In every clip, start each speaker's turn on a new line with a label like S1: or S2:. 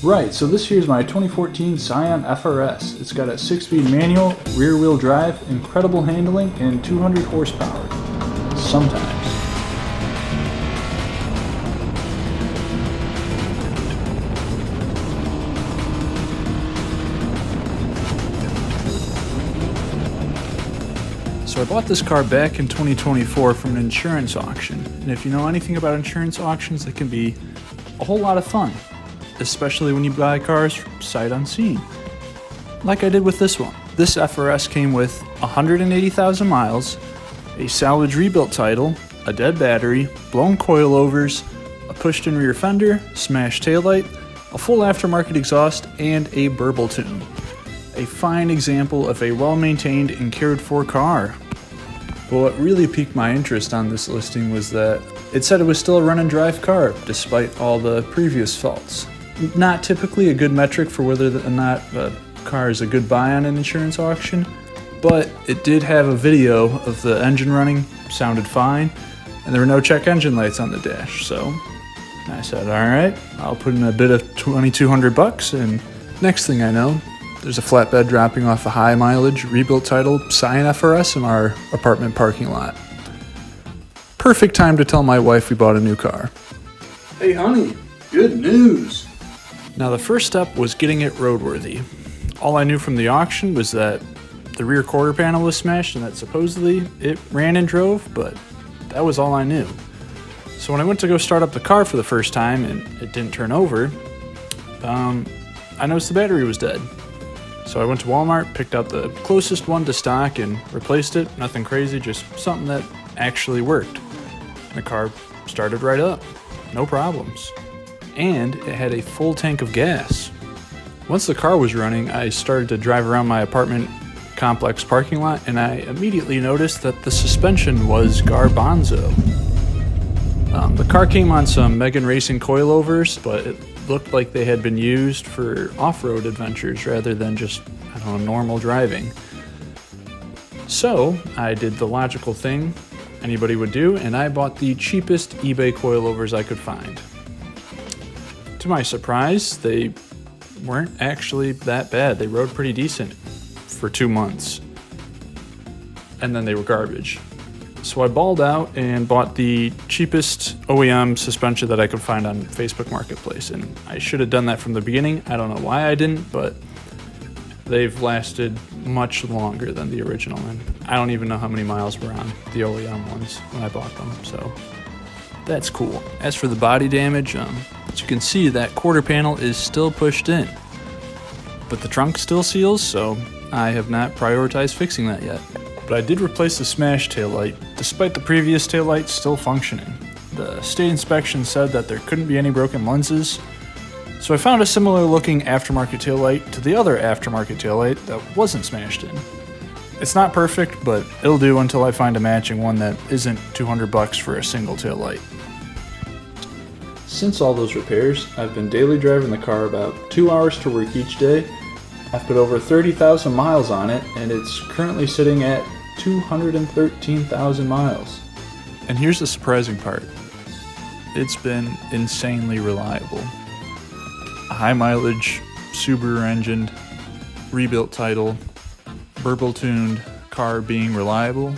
S1: Right, so this here's my 2014 Scion FR-S. It's got a 6-speed manual, rear-wheel drive, incredible handling, and 200 horsepower. Sometimes. So I bought this car back in 2024 from an insurance auction. And if you know anything about insurance auctions, they can be a whole lot of fun. Especially when you buy cars sight unseen, like I did with this one. This FR-S came with 180,000 miles, a salvage rebuilt title, a dead battery, blown coilovers, a pushed-in rear fender, smashed taillight, a full aftermarket exhaust, and a burble tune. A fine example of a well-maintained and cared-for car. But what really piqued my interest on this listing was that it said it was still a run-and-drive car, despite all the previous faults. Not typically a good metric for whether or not a car is a good buy on an insurance auction, but it did have a video of the engine running, sounded fine, and there were no check engine lights on the dash, so I said, alright, I'll put in a bid of $2,200, and next thing I know, there's a flatbed dropping off a high mileage, rebuilt title Scion FR-S in our apartment parking lot. Perfect time to tell my wife we bought a new car. Hey honey, good news! Now the first step was getting it roadworthy. All I knew from the auction was that the rear quarter panel was smashed and that supposedly it ran and drove, but that was all I knew. So when I went to go start up the car for the first time and it didn't turn over, I noticed the battery was dead. So I went to Walmart, picked out the closest one to stock and replaced it. Nothing crazy, just something that actually worked. And the car started right up, no problems. And it had a full tank of gas. Once the car was running, I started to drive around my apartment complex parking lot, and I immediately noticed that the suspension was garbanzo. The car came on some Megan Racing coilovers, but it looked like they had been used for off-road adventures rather than just, normal driving. So I did the logical thing anybody would do, and I bought the cheapest eBay coilovers I could find. To my surprise, they weren't actually that bad. They rode pretty decent for 2 months. And then they were garbage. So I balled out and bought the cheapest OEM suspension that I could find on Facebook Marketplace. And I should have done that from the beginning. I don't know why I didn't, but they've lasted much longer than the original. And I don't even know how many miles were on the OEM ones when I bought them. So that's cool. As for the body damage, as you can see, that quarter panel is still pushed in. But the trunk still seals, so I have not prioritized fixing that yet. But I did replace the smashed taillight, despite the previous taillight still functioning. The state inspection said that there couldn't be any broken lenses, so I found a similar looking aftermarket taillight to the other aftermarket taillight that wasn't smashed in. It's not perfect, but it'll do until I find a matching one that isn't $200 for a single taillight. Since all those repairs, I've been daily driving the car about 2 hours to work each day. I've put over 30,000 miles on it, and it's currently sitting at 213,000 miles. And here's the surprising part. It's been insanely reliable. A high mileage, Subaru engined, rebuilt title, burble tuned car being reliable.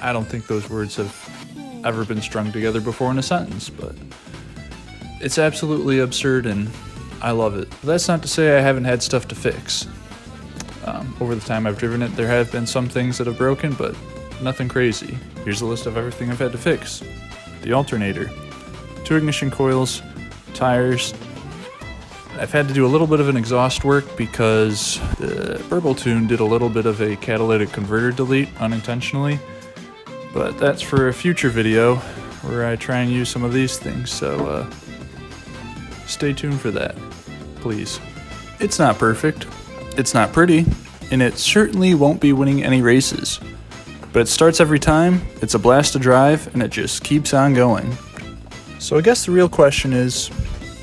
S1: I don't think those words have ever been strung together before in a sentence, but it's absolutely absurd and I love it. But that's not to say I haven't had stuff to fix. Over the time I've driven it, there have been some things that have broken, but nothing crazy. Here's a list of everything I've had to fix. The alternator, 2 ignition coils, tires. I've had to do a little bit of an exhaust work because the burble tune did a little bit of a catalytic converter delete unintentionally, but that's for a future video where I try and use some of these things, so stay tuned for that, please. It's not perfect, it's not pretty, and it certainly won't be winning any races, but it starts every time, it's a blast to drive, and it just keeps on going. So I guess the real question is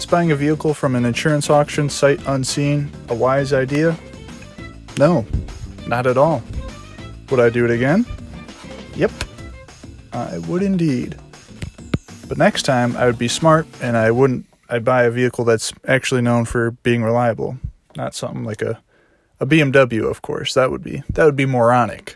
S1: buying a vehicle from an insurance auction sight unseen a wise idea? No, not at all. Would I do it again? Yep, I would indeed. But next time I would be smart and I wouldn't I'd buy a vehicle that's actually known for being reliable, not something like a BMW, of course. That would be moronic.